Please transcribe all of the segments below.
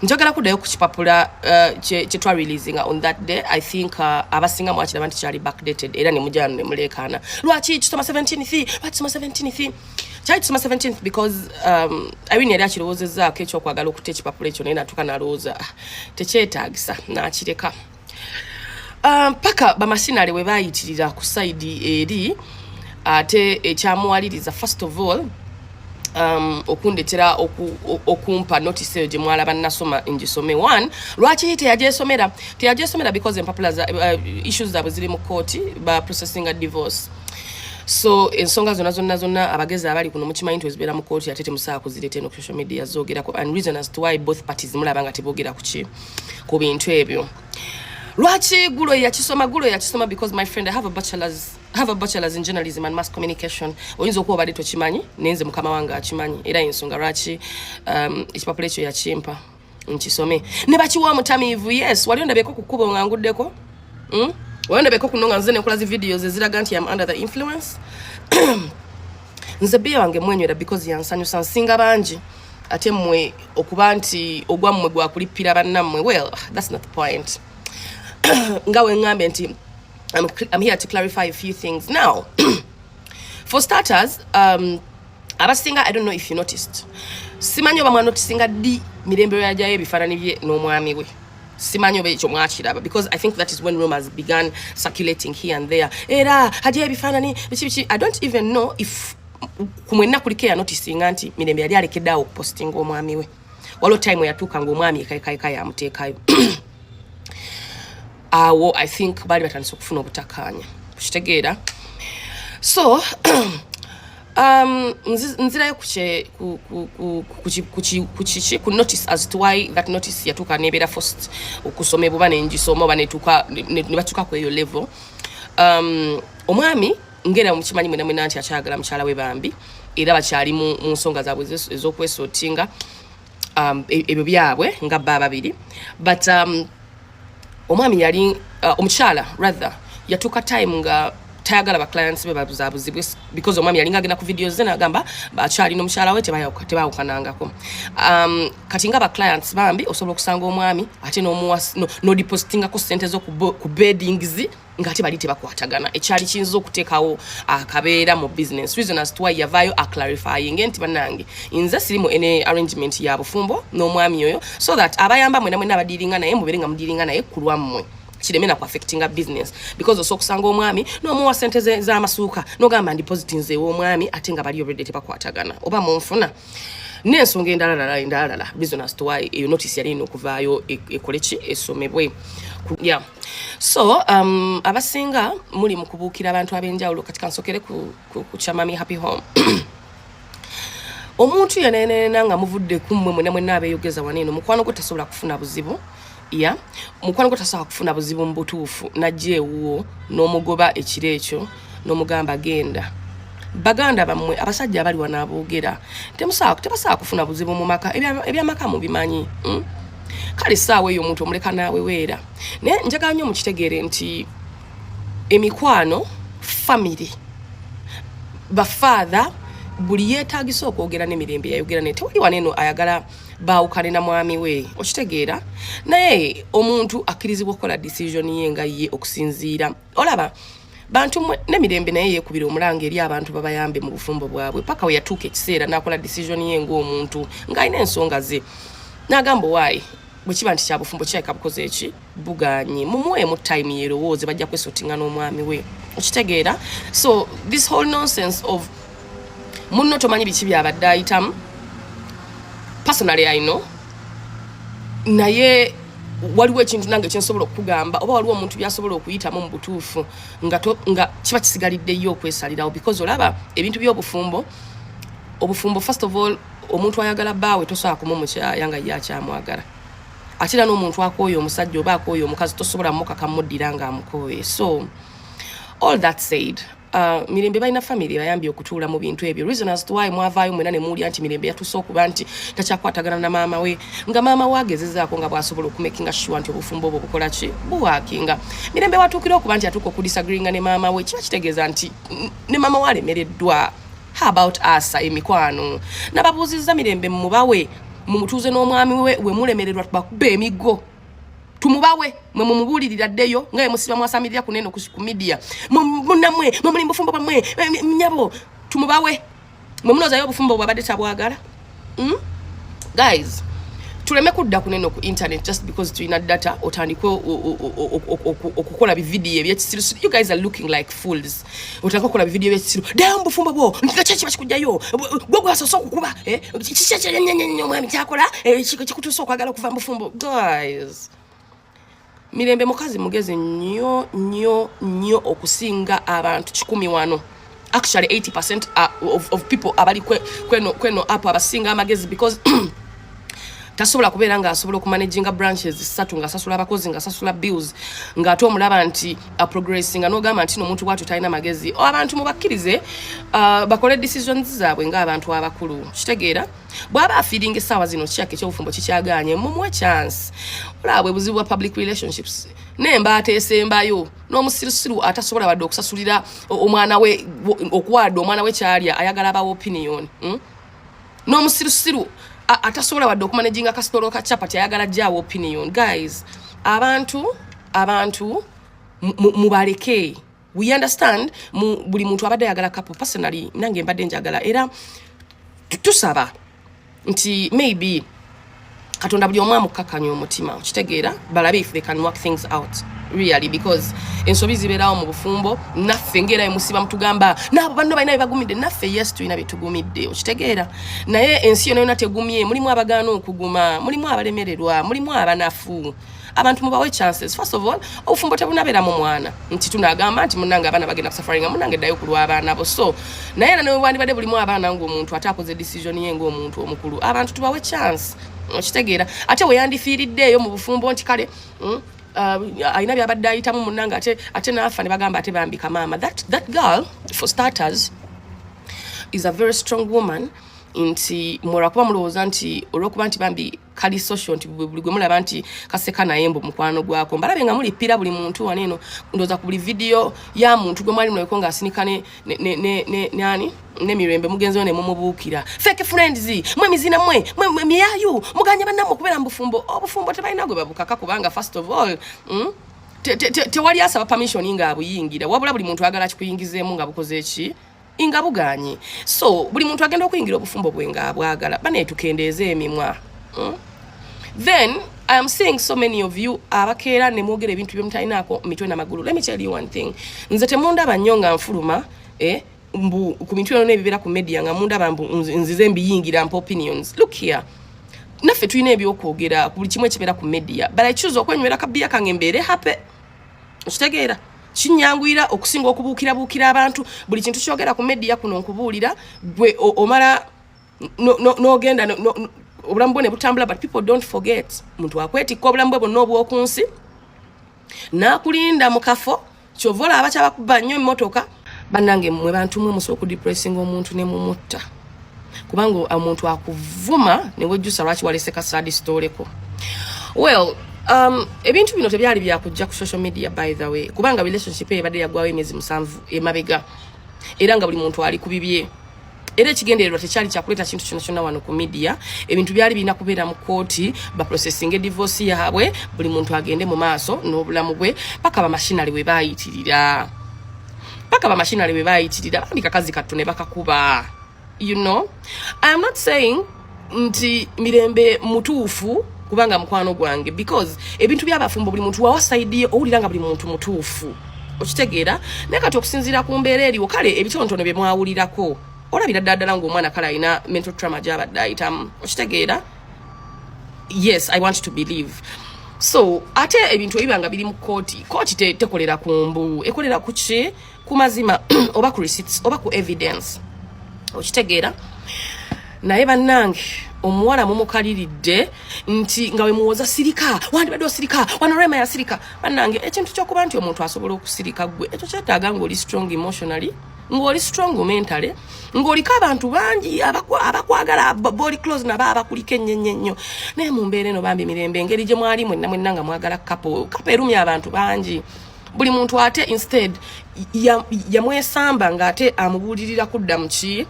njagala kuddayo ku kipapula kye twa releasing on that day. I think abasinga mwakiraba nti kyali backdated era ne mujano ne mulekana lwaki kisoma 17th lwaki kisoma 17th kyali kisoma 17th because Irene yali akirowoozezaako ekyokwagala okutta ekipapula ekyo naye natuuka nalowooza tekyetaagisa n'akireka paka bamasinale we baayitirira ku side eri ate ekyamuwaliriza first of all okundetera okumpa notice eyo gye mwalaba nasoma ngisome. One, lwaki teyagyesomera because empapula issues zaabwe ziri mu kooti ba processing a divorce. So ensonga zonna abagezi abali kuno mukimanyi nti wezibeera mu kooti ate temusaa kuzireeta eno ku social media zoogerako, and reason as to why both parties mulaba nga teboogera ku bintu ebyo. Lwaki gulo yakisoma because my friend I have a bachelor's in journalism and mass communication. Oyinza okuba obadde tokimanyi nenze mukama wange akimanyi era ensonga lwaki ekipapula ekyo yakimpa nkisome ne bakiwa mutamiivu. Yes, wali ondabeko ku kkubo nga nguddeko wali ondabeko kuno nga nze nekola zi videos eziraga nti am under the influence nze bia wange mwenywera because yansanyusa nsinga bangi ate mmwe okuba nti ogwammwe gwakulippira bannammwe. Well, that's not the point. Ngawe ngambe nti I'm here to clarify a few things now. For starters, abasinga, I don't know if you noticed, simanyi oba mwanotisinga di mirembe yajayo ebifaananyi bye n'omwami we. Simanyi oba ekyo mwakiraba because I think that is when rumors began circulating here and there. Era hajayo ebifaananyi biki I don't even know if kumwenna kuliko yanotisinga nti mirembe yali alekeddeawo okupostinga omwami we waliwo time yatuuka ng'omwami ekayikayika yamuteekayo. I think bali batandise okufuna obutakkaanya kukitegeera. So nzirayo ku notice as to why that notice yatuuka nebeera first okusomebwa oba nengisoma oba ne batuuka ku eyo level. Omwami ngera mukimanyi mwena nti akyagala mukyala we bambi era bakyali mu nsonga zaabwe ez'okwesootinga ebyo byabwe nga bba babiri, but omwami yali omukyala rather yatuuka time nga tayagala ba clients be babuzabuzibwe because omwami yali ngagenda ku videos ze n'agamba bakyali n'omukyala we tebaawukanangako. Kati nga ba clients bambi osobola okusanga omwami ate no depositingako ssente zo ku beddings nga ate bali tebakwatagana ekyali kiyinza okuteekawo akabeera mu business. Reason as to why yavaayo aclarifying nti bannange nze sirimu ene arrangement ya bufumbo n'omwami oyo so that abayamba mwena abadiiringa naye mubeere nga mudiiringa naye ku lwammwe kiremena ku affecting a business because osokusanga omwami n'omuwa ssente z'amasuuka n'ogamba depositing zeewo omwami ate nga bali already tebakwatagana oba munfuna n'ensonga endala reason as to why eyo notice yali ino okuvaayo ekole ki esomebwe. Yeah. So abasinga muli mu kubuukira abantu ab'enjawulo kati kansokere ku Chamami Happy Home. Omuntu yenenena nga muvudde kummwe mwena abeeyogeza waneeno mukwano gwe tasobola kufuna buzibu. Yeah, mukwano gwe tasobola kufuna buzibu mu butuufu najja ewuwo n'omugoba ekiro ekyo n'omugamba genda. Baganda bammwe abasajja abali wano aboogera tebasobola kufuna buzibu mu maka ebyamaka mubimanyi. Kale saawa eyo omuntu omuleka naawe weera naye njagala nnyo mukitegeere nti emikwano family bafather buli yeetaagisa okwogera n'emirembe yayogera naye tewali waneeno ayagala baawukane na mwami we okitegeera naye omuntu akkirizibwa okukola decision ye nga ye okusinziira olaba bantu n'emirembe naye yeekubira omulanga eri abantu babayambe mu bufumbo bwabwe paka we yatuuka ekiseera n'akola decision ye ng'omuntu ng'alina ensonga ze n'agamba waayi bwe kiba nti kyabufumbo kirabika bukoze eki buganye mumuweemu time yerowooze bajja kwesootinga n'omwami we okitegeera. So this whole nonsense of munno tomanyi biki byabadde ayitamu personally I know naye waliwo ekintu nange kyensobola okugamba oba waliwo omuntu byasobola okuyitamu mu butuufu nga kiba kisigaliddeyo okwesalirawo because olaba ebintu by'obufumbo first of all omuntu ayagala bbaawe tosobola kumumukyaya nga ye akyamwagala ate era n'omuntu akooye omusajja oba akooye omukazi tosobola mukaka muddira nga amukooye. So all that said, mirembe balina family bayambye okutuula mu bintu ebyo. Reason as to why mwavaayo mwena ne muwulira nti mirembe yatuuse okuba nti takyakwatagana na maama we nga maama we agezezaako nga bw'asobola okumakinga sure nti obufumbo obwo bukola ki buwaakinga. Mirembe watuukira okuba nti atuuka okudisagreeinga ne maama we kiba kitegeeza nti ne maama we alemereddwa. How about us emikwano nababuuzizza mirembe mubawe mumutuze n'omwami we mulemererwa bakube emigo tumubawe mwe mumubulirira ddeyo ngaye musiba mwasamirira kuneno ku media munamwe mwe bufumbo bamwe nyabo tumubawe mwe munoza yo bufumbo bwabadde tabwagala guys tuleme kudda kuneno ku internet just because tuina data otandikwe okukola video ebyekisiru. You guys are looking like fools. Otandika kola video ebyekisiru dambu fumbo bo nkachechi bakikujjayo gwo asoso kukuba chicheche mwami kyakola kikutuso kwagala kuva mufumbo. Guys mirembe mukazi mugeze nnyo okusinga abantu 100 wano. Actually 80% of people abali kweno apo abasinga amagezi because tasobola kubeera nga asobola okumanaging branches 3 nga sasula abakozi nga sasula bills nga ate omulaba nti progressing nga n'ogamba nti n'omuntu bwatu talina magezi. Abantu mubakkirize bakole decisions zaabwe ng'abantu abakulu. Kitegeera bw'aba afiiringa essaawa zino kiyaka ekyobufumbo kikyaganye mumuwe chance. Olabwe buzibu bwa public relationships n'embaata esembayo n'omusirusiru atasobola wadde okusasulira omwana we okuwadde omwana we kyalya ayagala abawo opinion n'omusirusiru atasobola wadde okumanaging akasitolo ka chapati ayagala jaawo opinion. Guys abantu mubaleke. We understand buli muntu abadde ayagala couple. Personally nange mbadde njagala era tusaba nti maybe Katonda buli omwa mukakanya omutima kitegeera balabe if they can work things out really because ensobi zibeerawo mu bufumbo naffe ngera emusiba mutugamba nabo banno balina bagumidde naffe yes tulina bitugumidde okitegeera naye ensi yonna tegumye mulimu abagaana okuguma mulimu abalemererwa mulimu abanafu abantu mubawe chances. First of all obufumbo tebunabeera mu mwana nti tunagamba nti munange abaana bagenda kusafaringa munange ddayo kulwa abaana bo so naye ne wandibadde bulimu abaana ng'omuntu atakoze decision ye ng'omuntu omukulu abantu tubawe chance okitegeera ate we yandifiiriddeeyo mu bufumbo nti kale ayina byabadde ayitamu munanga ate naafa ne bagamba ate bambika maama. That girl for starters is a very strong woman nti mwora kuba mulowooza nti olw'okuba nti bambi kali social nti buli gwe mulaba nti kaseka naye mbu mukwano gwako mbalabe nga mulippira buli muntu waneeno ndooza ku buli video ya muntu gwe mwali mulabeko ng'asinika ne mirembe mugenzeyo ne mumubuukira fake friends mwe mizina mwe miyayu muganya bannamu okubeera mu bufumbo. Obufumbo tebalina gwe babukaka kubanga first of all tewali asaba permission nga abuyingira wabula buli muntu agala kikuyingizeemu nga bukoze eki inga buganye. So buli muntu agenda okuyingira obufumbo bwe nga abwagala baneetukendeeza emimwa. Then I am seeing so many of you abakeera ne mwogera ebintu by'omutalinako mitwe n'amagulu. Let me tell you one thing. Nze temundaba nnyo nga nfuluma mbu ku bintu byonna ebibeera ku media nga mundaba mbu nzize mbiyingira mpa opinions. Look here. Naffe tulina ebyokwogera ku buli kimu ekibeera ku media but I choose okwenywera kabiya kange mbeere happy. Okitegeera kinyangwira okusinga okubuukira abantu buli kintu kyogera ku media kuno nkubuulira gwe omala n'ogenda obulamu bwe ne butambula but people don't forget muntu akwetikka obulamu bwe bwonna obw'okunsi n'akulinda mu kafo kyova olaba kyabakuba nnyo emmotoka bannange mwe bantu mwe musobola okudepressinga omuntu ne mumutta kubanga omuntu akuvuma ne wejjusa lwaki walese kasaadi sitooleko. Well ebintu bino tebyali byakujja ku social media by the way kubanga relationship ebadde yagwawo emyezi 7 emabega era nga buli muntu ali ku bibye era ekigendererwa tekyali kyakuleeta kintu kyonna wano ku media. Ebintu byali birina kubeera mu kooti ba processing divorce yaabwe buli muntu agende mu maaso n'obulamu bwe paka bamashinali we baayitirira bambika kazi kattu ne bakakuba. You know I am not saying nti mirembe mutuufu kubanga mukwano gwange because ebintu by'abafumbo buli muntu wawasaidie owulira nga buli muntu mutuufu okitegeera naye kati okusinziira ku mbeera eriwo kale ebitontono bye mwawulirako olabira ddala ng'omwana kale alina mental trauma gy'abadde ayitamu okitegeera. Yes, I want to believe. So ate ebintu ebiba nga biri mu kooti tekolera ku mbu ekolera ku ki ku mazima oba ku receipts oba ku evidence okitegeera. Naye bannange omuwala mumukaliridde nti nga we muwoza sirika wandibadde osirika wanorema ya sirika. Bannange ekintu ky'okuba nti omuntu asobola okusirika gwe ekyo kyetaaga ng'oli strong emotionally ng'oli strong mentally ng'oliko abantu bangi abakwagala body close nabo abakuliko ennyo naye mu mbeera eno bambi mirembe engeri gye mwali mwenna nga mwagala couple erumya abantu bangi. Buli muntu ate instead yamwesamba ng'ate amubuulirira kudda mu ki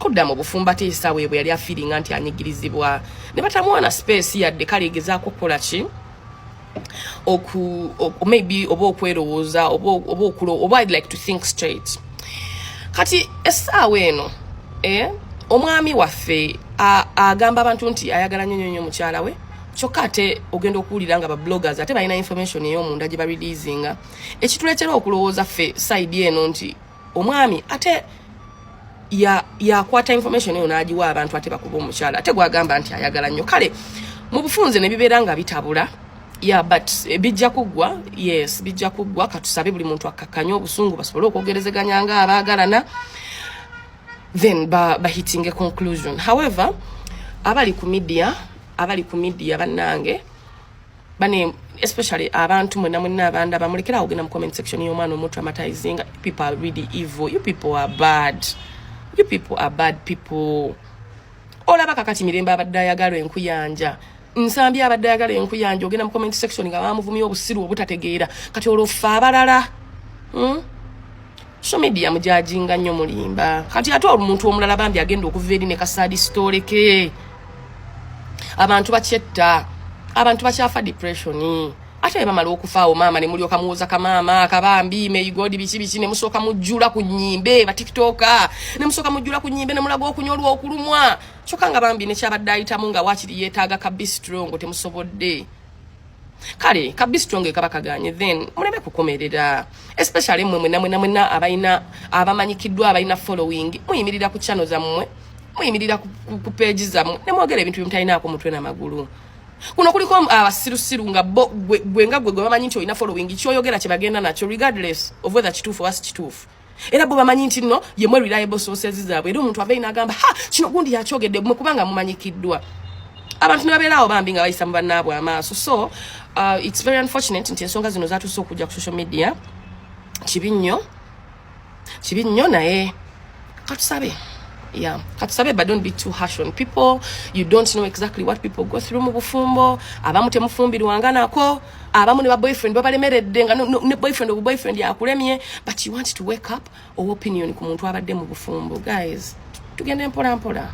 kudda mu bufumba teesa weebwe yali afiiringa nti anyigirizibwa ne batamuwa space yadde kale gezaako kukola ki maybe oba okwerowooza oba I'd like to think straight. Kati essaawa eno omwami waffe agamba abantu nti ayagala nnyo mukyala we kyokka ate ogenda okuwulira nga bloggers ate balina information ey'omunda gye bareleasinga ekituleetera okulowooza ffe side eno nti omwami ate yakwata information eyo n'agiwa abantu ate bakuba omukyala ate gwagamba nti ayagala nnyo. Kale mu bufunze ne bibeera nga bitabula but bijja kuggwa, yes bijja kuggwa. Katusabe buli muntu akakkanya obusungu basobole okwogerezeganya nga abaagalana then hitting a conclusion. However abali ku media bannange bane especially abantu mwenna abanda bamulekera ogenda mu comment section y'omwana omuntu traumatizing. People are really evil. You people are bad. You people are bad people. Olaba kakati mirembe abadde ayagala enkuyanja nsambi abadde ayagala enkuyanja ogenda mu comment section nga bamuvumya obusiru obutategeera kati olofa abalala social media mujajinga nnyo mulimba kati ate omuntu omulala bambi agenda okuva eri ne kasadi story ke abantu bakyetta abantu bakyafa depression ate bamala okufaawo maama ne mulyoka muwoza kamaama akabambi meyigodi biki ne musoka mujjula ku nnyimbe ba tiktoka ne musoka mujjula ku nnyimbe ne mulago okunyolwa okulumwa kyokka nga bambi ne kyabadde ayitamu nga wakiri yeetaaga kabistrongo temusobodde. Kale kabistrongo ekabakaganye then muleme kukomerera especially mwenna abamanyikiddwa abalina following muyimirira ku channel zammwe muyimirira ku page zammwe ne mwogera ebintu bimutayinaako mutwe n'amagulu. Kuno kuliko abasirusiru nga gwe bamanyi nti olina following kyoyogera kye bagenda nakyo regardless of whether kituufu oba si kituufu. Era bo bamanyi nti nno yemwe reliable sources zaabwe era omuntu abeera n'agamba kino gundi yakyogedde mmwe kubanga mumanyikiddwa. Abantu ne babeeraawo bambi nga bayisa mu bannaabwe amaaso. So it's very unfortunate nti ensonga zino zaatuuse okujja ku social media. Kibi nnyo naye katusabe. Yeah, katusabe, but don't be too harsh on people. You don't know exactly what people go through mu bufumbo. Abamu temufumbirwanga nako, abamu ne ba boyfriend babalemeredde nga ne boyfriend yakulemye, but you want to wake up or opinion ku muntu abadde mu bufumbo. Guys, tugende mpola mpola.